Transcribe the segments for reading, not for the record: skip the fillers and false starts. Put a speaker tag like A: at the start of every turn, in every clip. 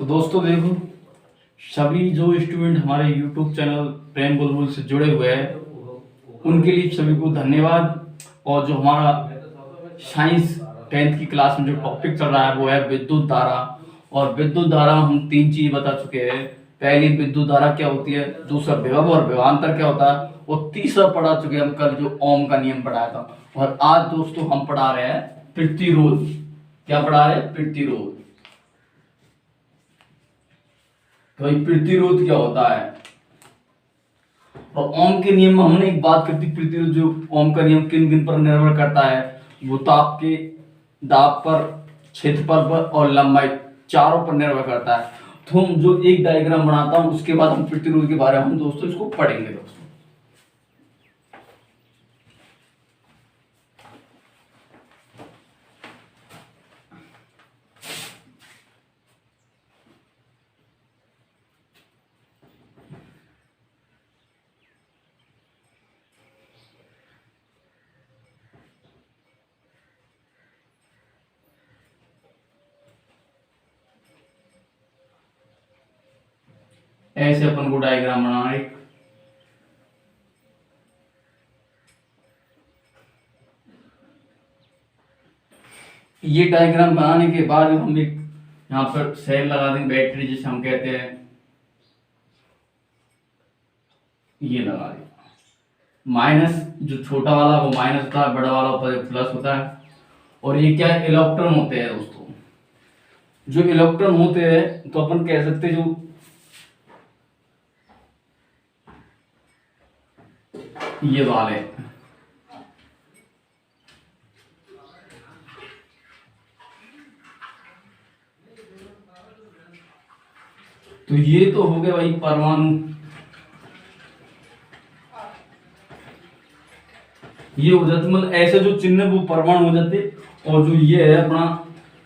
A: तो दोस्तों देखो, सभी जो स्टूडेंट हमारे यूट्यूब चैनल प्रेम बुलबुल से जुड़े हुए हैं उनके लिए सभी को धन्यवाद। और जो हमारा साइंस 10th की क्लास में जो टॉपिक चल रहा है वो है विद्युत धारा। और विद्युत धारा हम 3 चीज बता चुके हैं। पहली विद्युत धारा क्या होती है, दूसरा विभव और विभवांतर क्या होता है, और तीसरा पढ़ा चुके हम कल जो ओम का नियम पढ़ाया था। और आज दोस्तों हम पढ़ा रहे हैं प्रतिरोध। क्या पढ़ा रहे हैं? प्रतिरोध। तो भाई प्रतिरोध क्या होता है? और ओम के नियम में हमने एक बात करती, प्रतिरोध जो ओम का नियम किन किन पर निर्भर करता है, वो ताप के दाब पर, क्षेत्रफल पर और लंबाई चारों पर निर्भर करता है। तो हम जो एक डायग्राम बनाता हूं उसके बाद हम प्रतिरोध के बारे में हम दोस्तों इसको पढ़ेंगे दोस्तों। ऐसे अपन को डायग्राम बनाना है। ये डायग्राम बनाने के बाद हम एक यहाँ पर सेल लगा देंगे, बैटरी जिसे हम कहते हैं, ये लगा दें। माइनस जो छोटा वाला वो माइनस होता है, बड़ा वाला ऊपर प्लस होता है। और ये क्या है? इलेक्ट्रॉन होते हैं दोस्तों। जो इलेक्ट्रॉन होते हैं तो अपन कह सकते हैं जो ये वाले, तो ये तो हो गया भाई परमाणु। ये हो जाते मतलब ऐसे जो चिन्ह वो परमाणु हो जाते, और जो ये है अपना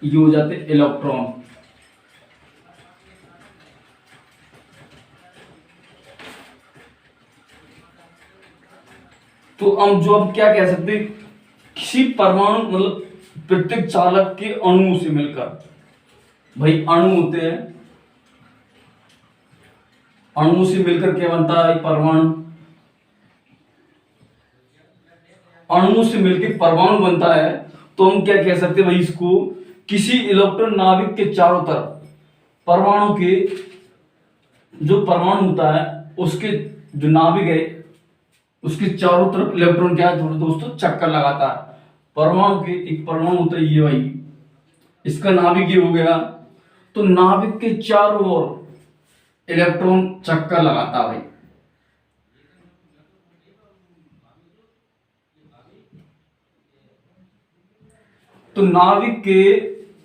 A: ये हो जाते इलेक्ट्रॉन। तो हम जो अब क्या कह सकते, किसी परमाणु मतलब प्रत्येक चालक के अणु से मिलकर, भाई अणु होते हैं, अणु से मिलकर क्या बनता है? परमाणु। अणु से मिलकर परमाणु बनता है। तो हम क्या कह सकते हैं भाई इसको, किसी इलेक्ट्रॉन नाभिक के चारों तरफ परमाणु के जो परमाणु होता है उसके जो नाभिक है उसके चारों तरफ इलेक्ट्रॉन क्या है दोस्तों? चक्कर लगाता है। परमाणु के एक परमाणु होता है ये भाई, इसका नाभिक ये हो गया। तो नाभिक के चारों ओर इलेक्ट्रॉन चक्कर लगाता है भाई। तो नाभिक के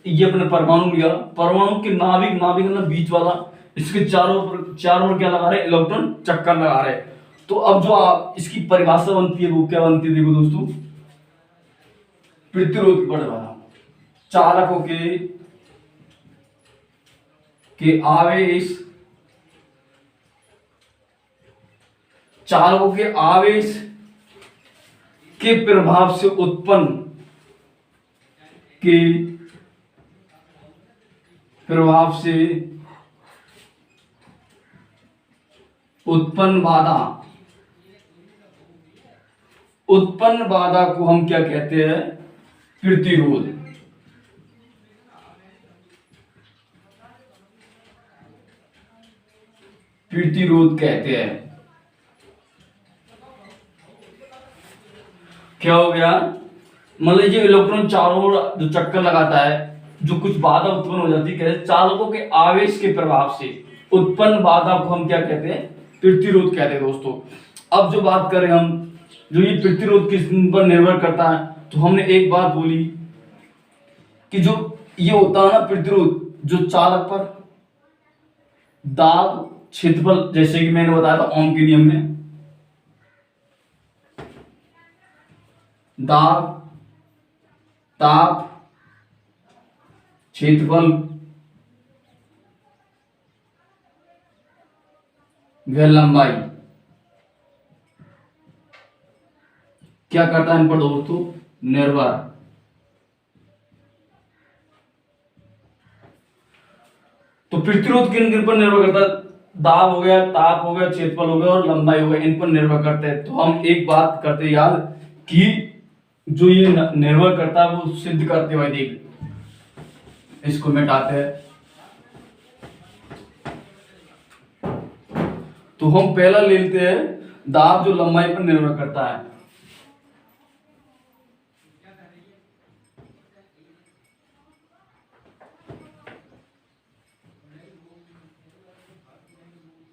A: ये अपने परमाणु लिया, परमाणु के नाभिक, नाभिक मतलब बीच वाला, इसके चारों ओर क्या लगा रहे? इलेक्ट्रॉन चक्कर लगा रहे। तो अब जो आप इसकी परिभाषा बनती है वो क्या बनती है? देखो दोस्तों, प्रतिरोध की परिभाषा, चालकों के आवेश, चालकों के आवेश के प्रभाव से उत्पन्न, के प्रभाव से उत्पन्न बाधा, उत्पन्न बाधा को हम क्या कहते हैं? प्रतिरोध। प्रतिरोध कहते हैं। क्या हो गया? मतलब जो इलेक्ट्रॉन चारों ओर जो चक्कर लगाता है, जो कुछ बाधा उत्पन्न हो जाती है, कहते हैं चालकों के आवेश के प्रभाव से उत्पन्न बाधा को हम क्या कहते हैं? प्रतिरोध कहते हैं दोस्तों। अब जो बात करें हम, जो ये प्रतिरोध किस पर निर्भर करता है, तो हमने एक बात बोली कि जो ये होता है ना प्रतिरोध, जो चालक पर दाब, क्षेत्रफल, जैसे कि मैंने बताया था ओम के नियम में, दाब, ताप, क्षेत्रफल, वह लंबाई क्या करता है इन पर दोस्तों? निर्भर। तो तो प्रतिरोध किन किन पर निर्भर करता है? दाब हो गया, ताप हो गया, क्षेत्रफल हो गया और लंबाई हो गया, इन पर निर्भर करते हैं। तो हम एक बात करते हैं याद कि जो ये निर्भर करता है वो सिद्ध करते हुए देख, इसको मिटाते हैं। तो हम पहला ले लेते हैं दाब जो लंबाई पर निर्भर करता है।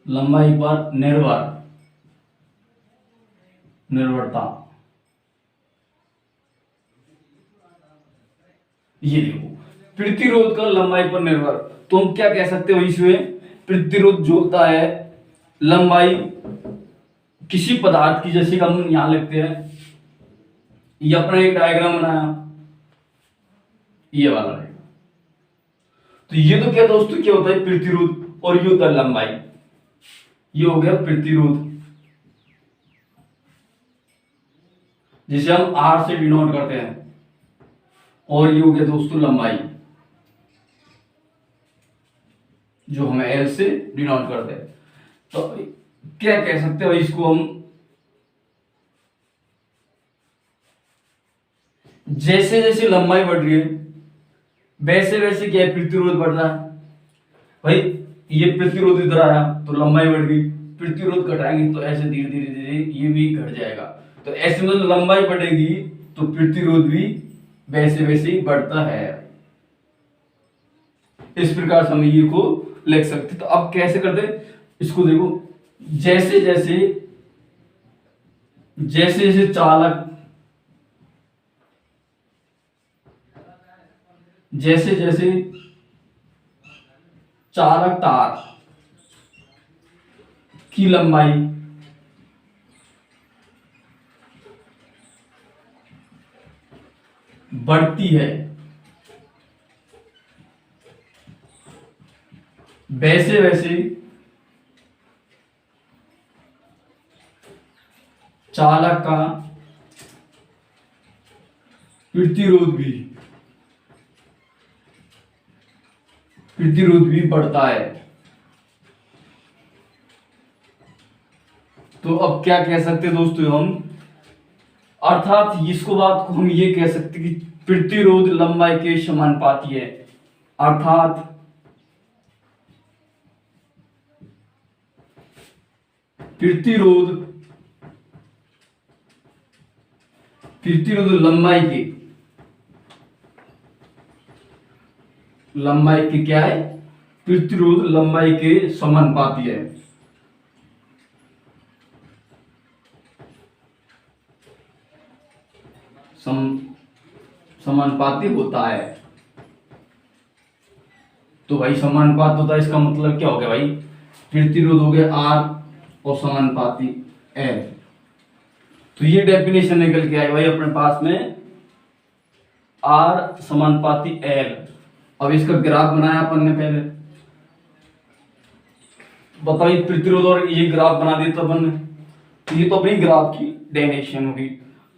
A: लंबाई पर निर्भरता, ये देखो प्रतिरोध का लंबाई पर निर्भर। तो हम क्या कह सकते हो इसमें? प्रतिरोध जो होता है लंबाई किसी पदार्थ की, जैसे कि हम यहां लिखते हैं, ये अपना एक डायग्राम बनाया, ये वाला है। तो ये तो क्या दोस्तों, क्या होता है? प्रतिरोध। और ये होता है लंबाई, ये हो गया प्रतिरोध, जिसे हम आर से डिनोट करते हैं। और ये हो गया दोस्तों लंबाई, जो हमें एल से डिनोट करते हैं। तो क्या कह सकते हो इसको हम? जैसे जैसे लंबाई बढ़ रही है वैसे वैसे क्या है? प्रतिरोध बढ़ रहा है। भाई ये प्रतिरोध इधर आया तो लंबाई बढ़ गई, प्रतिरोध घटाएंगे तो ऐसे धीरे धीरे धीरे ये भी घट जाएगा। तो ऐसे में लंबाई बढ़ेगी तो प्रतिरोध भी वैसे वैसे ही बढ़ता है। इस प्रकार से हम ये को लिख सकते। तो अब कैसे करते? इसको देखो, जैसे जैसे जैसे जैसे चालक, जैसे जैसे चालक तार की लंबाई बढ़ती है वैसे वैसे चालक का प्रतिरोध भी बढ़ता है। तो अब क्या कह सकते हैं दोस्तों हम? अर्थात इसको बात को हम ये कह सकते हैं कि प्रतिरोध लंबाई के समानुपाती है। अर्थात प्रतिरोध लंबाई के क्या है? प्रतिरोध लंबाई के समानुपाती है। समानुपाती होता है। तो भाई समानुपात होता है, इसका मतलब क्या हो गया भाई? प्रतिरोध हो गया आर और समानुपाती एल। तो ये डेफिनेशन निकल के आए भाई अपने पास में, आर समानुपाती एल। अब इसका ग्राफ बनाया अपन ने पहले, बताइए प्रतिरोध और ये ग्राफ बना दिया तो अपन ने। तो ये तो अपनी ग्राफ की डेफिनेशन होगी।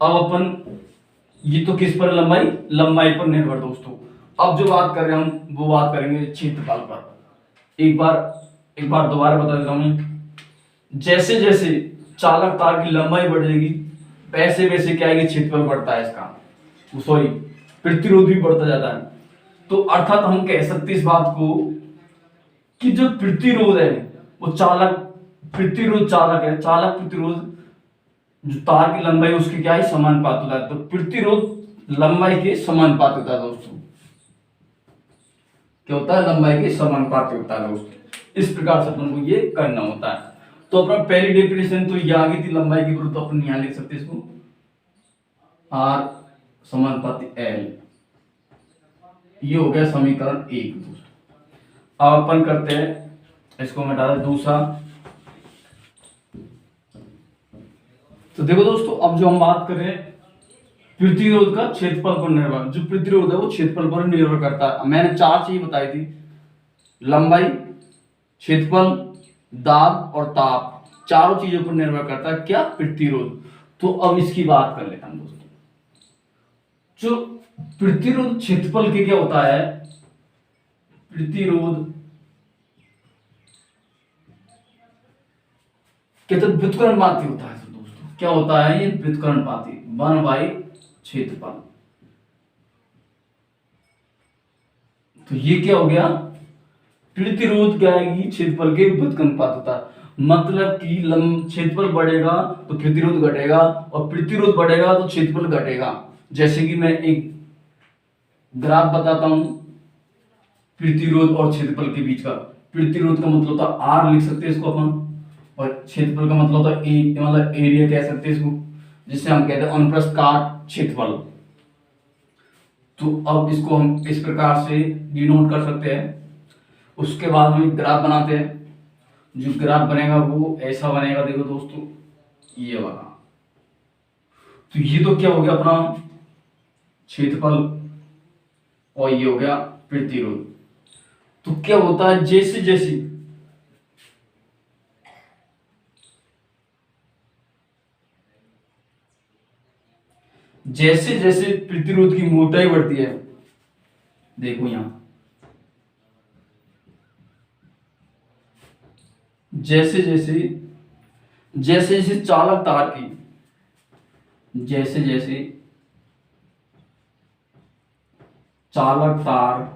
A: अब अपन ये तो किस पर? लंबाई पर निर्भर दोस्तों। अब जो बात कर रहे हैं हम वो बात करेंगे क्षेत्रफल पर। एक बार दोबारा बता देता हूं। जैसे जैसे चालक तार की लंबाई बढ़ेगी वैसे वैसे क्या है कि क्षेत्रफल बढ़ता है इसका, सॉरी प्रतिरोध भी बढ़ता जाता है। तो अर्थात हम कह सकते इस बात को कि जो प्रतिरोध है वो चालक प्रतिरोध जो तार की लंबाई उसकी क्या है? समानुपात होता है। तो प्रतिरोध लंबाई के समानुपात होता है दोस्तों। क्या होता है? लंबाई के समानुपात होता है दोस्तों। इस प्रकार से अपन को ये करना होता है। तो अपना पहली डेफिनेशन तो ये आ गई थी लंबाई की विरुद्ध, तो अपन यहां लिख सकते इसको आर समानुपाती एल। ये हो गया समीकरण 1 दोस्तों। अब अपन करते हैं इसको मिटा दें दूसरा। तो देखो दोस्तों, अब जो हम बात कर रहे हैं प्रतिरोध का क्षेत्रफल पर निर्भर, जो प्रतिरोध है वो क्षेत्रफल पर निर्भर करता है। मैंने 4 चीज बताई थी, लंबाई, क्षेत्रफल, दाब और ताप, चारों चीजों पर निर्भर करता है क्या? प्रतिरोध। तो अब इसकी बात कर लेते हैं दोस्तों। जो प्रतिरोध क्षेत्रफल के क्या होता है? प्रतिरोध कहते व्युत्क्रमपाती होता है। तो दोस्तों क्या होता है ये व्युत्क्रमपाती, 1/, क्षेत्रफल। तो ये क्या हो गया, प्रतिरोध क्या आएगी, क्षेत्रफल के व्युत्क्रमानुपात होता है। मतलब कि क्षेत्रफल बढ़ेगा तो प्रतिरोध घटेगा, और प्रतिरोध बढ़ेगा तो क्षेत्रफल घटेगा। जैसे कि मैं एक ग्राफ बताता हूं प्रतिरोध और क्षेत्रफल के बीच का। प्रतिरोध का मतलब होता है आर, लिख सकते हैं इसको अपन, और क्षेत्रफल का मतलब होता है ए, मतलब एरिया कह सकते हैं इसको, जिसे हम कहते हैं अनुप्रस्थ काट क्षेत्रफल। तो अब इसको हम इस प्रकार से डिनोट कर सकते हैं। उसके बाद हम एक ग्राफ बनाते हैं। जो ग्राफ बनेगा वो ऐसा बनेगा, देखो दोस्तों ये वाला। तो ये तो क्या हो गया अपना क्षेत्रफल, और ये हो गया प्रतिरोध। तो क्या होता है, जैसे जैसे जैसे जैसे प्रतिरोध की मोटाई बढ़ती है, देखो यहां जैसे जैसे जैसे जैसे चालक तार की, जैसे जैसे चालक तार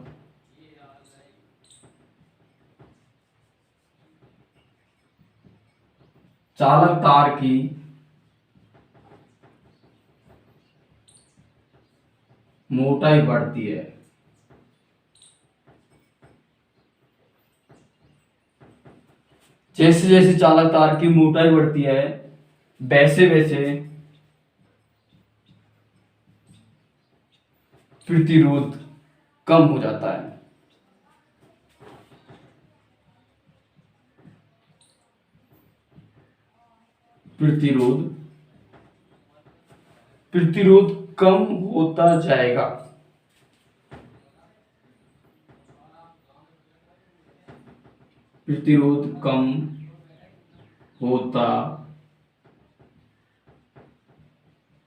A: चालक तार की मोटाई बढ़ती है, जैसे जैसे चालक तार की मोटाई बढ़ती है वैसे वैसे प्रतिरोध कम हो जाता है। प्रतिरोध प्रतिरोध कम होता जाएगा। प्रतिरोध कम होता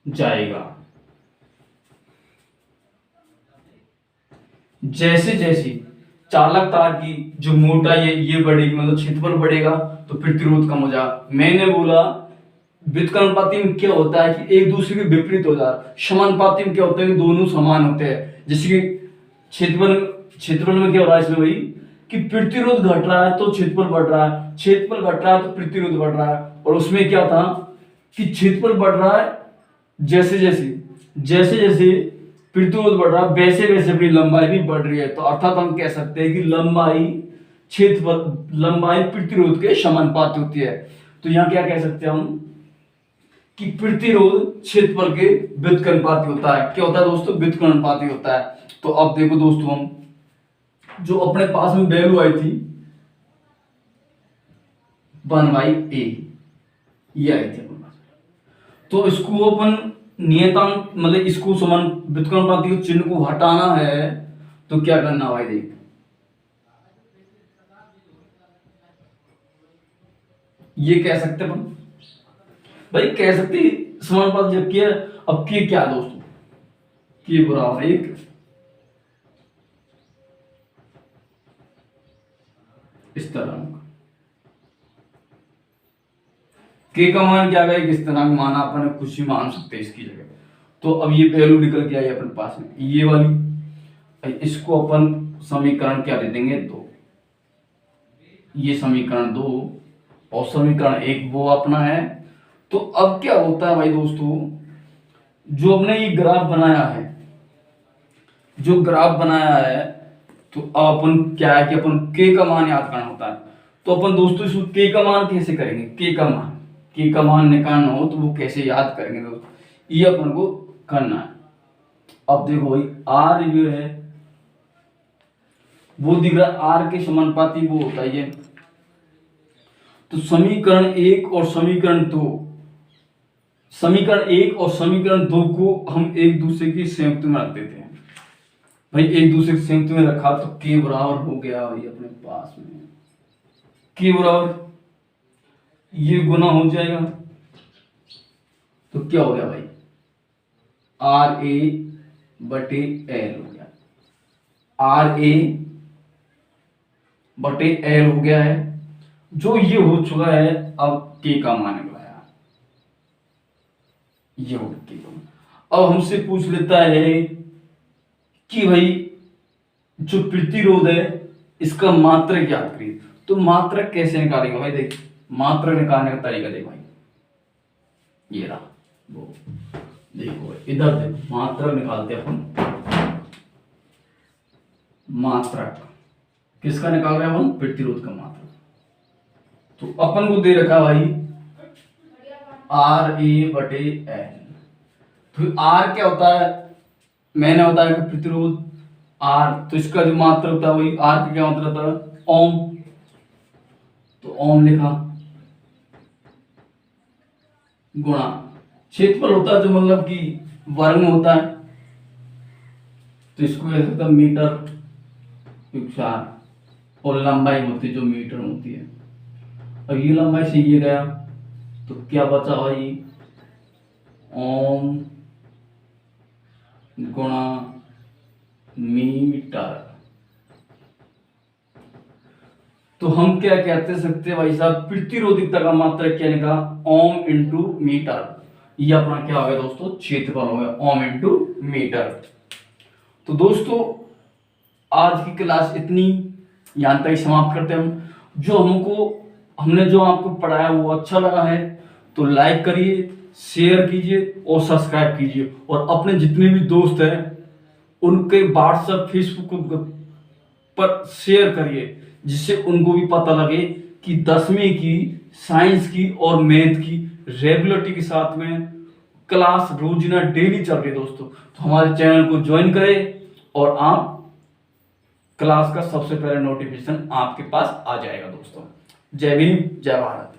A: जाएगा जैसे जैसे चालक तार की जो मोटाई है ये बढ़ेगी, मतलब क्षेत्रफल बढ़ेगा तो प्रतिरोध कम हो जाएगा। मैंने बोला व्युत्क्रमानुपाती में क्या होता है कि एक दूसरे के विपरीत हो जाता है, समानुपाती में क्या होता है कि दोनों समान होते हैं। जैसे कि क्षेत्रफल क्षेत्रफल में क्या हो रहा है इसमें भाई कि प्रतिरोध घट रहा है तो क्षेत्रफल बढ़ रहा है, क्षेत्रफल घट रहा है तो प्रतिरोध बढ़ रहा है। और उसमें क्या था कि क्षेत्रफल बढ़ रहा है जैसे जैसे जैसे जैसे प्रतिरोध बढ़ रहा है वैसे वैसे अपनी लंबाई भी बढ़ रही है। तो अर्थात हम कह सकते हैं कि लंबाई प्रतिरोध के समानुपाती होती है। तो यहाँ क्या कह सकते हैं हम कि प्रतिरोध क्षेत्रफल के व्युत्क्रमानुपाती होता है। क्या होता है दोस्तों, व्युत्क्रमानुपाती होता है। तो अब देखो दोस्तों, हम जो अपने पास में वैल्यू आई थी 1/a, ये आई थी अपने पास। तो इसको अपन नियतांक, मतलब इसको समान व्युत्क्रमानुपाती के चिन्ह को हटाना है तो क्या करना भाई, देख ये कह सकते अपन भाई, कह सकते समानुपात जब किया। अब के क्या दोस्तों, के बराबर 1, इस तरह के का मान क्या गया, किस तरह माना अपन कुछ भी मान सकते हैं इसकी जगह। तो अब ये वैल्यू निकल के आई अपने पास में ये वाली। इसको अपन समीकरण क्या दे देंगे, 2। ये समीकरण 2 और समीकरण 1 वो अपना है। तो अब क्या होता है भाई दोस्तों, जो हमने ये ग्राफ बनाया है, जो ग्राफ बनाया है, तो अब अपन क्या है कि अपन के का मान याद करना होता है। तो अपन दोस्तों इसको के का मान कैसे करेंगे, के का मान निकालना हो तो वो कैसे याद करेंगे दोस्तों, ये अपन को करना है। अब देखो भाई आर जो है वो दिख रहा है, आर के समानुपाती वो होता है ये। तो समीकरण 1 और समीकरण 2 को हम एक दूसरे की संयुक्त में रख देते हैं। भाई एक दूसरे की संयुक्त में रखा तो के बराबर हो गया भाई अपने पास में, के बराबर ये गुना हो जाएगा तो क्या हो गया भाई, आर ए बटे एल हो गया, आर ए बटे एल हो गया है। जो ये हो चुका है, अब के का मान निकला, ये हो के का। अब हमसे पूछ लेता है कि भाई जो प्रतिरोध है इसका मात्रक याद करिए। तो मात्रक कैसे निकालेंगे भाई, देख मात्रक निकालने का तरीका देख भाई, ये रहा वो, देखो इधर देखो, मात्रक निकालते अपन। मात्रक किसका निकाल रहे हैं हम, प्रतिरोध का मात्रक। तो अपन को दे रखा भाई RA/N। तो R क्या होता है, मैंने बताया कि प्रतिरोध R, तो इसका जो मात्रक होता है वही R का क्या मात्रक होता है, ओम। तो ओम लिखा, गुणा क्षेत्रफल होता है जो मतलब कि वर्ग में होता है, तो इसको कह सकते हैं मीटर विचार, और लंबाई होती है जो मीटर में होती है। अब ये लंबाई से ये गया, तो क्या बचा भाई, ओम गुणा मीटर। तो हम क्या कहते सकते हैं भाई साहब, प्रतिरोधिकता का मात्रक क्या निकला, ओम इंटू मीटर। ये अपना क्या हो गया दोस्तों, क्षेत्रफल हो गया, ओम इंटू मीटर। तो दोस्तों आज की क्लास इतनी, यहां तक समाप्त करते हैं हम। जो हमने जो आपको पढ़ाया वो अच्छा लगा है तो लाइक करिए, शेयर कीजिए और सब्सक्राइब कीजिए, और अपने जितने भी दोस्त हैं उनके व्हाट्सएप फेसबुक पर शेयर करिए, जिससे उनको भी पता लगे कि 10वीं की साइंस की और मैथ की रेगुलरिटी के साथ में क्लास रोजाना डेली चल रही है दोस्तों। तो हमारे चैनल को ज्वाइन करें और आप क्लास का सबसे पहले नोटिफिकेशन आपके पास आ जाएगा दोस्तों। जय भीम, जय भारत।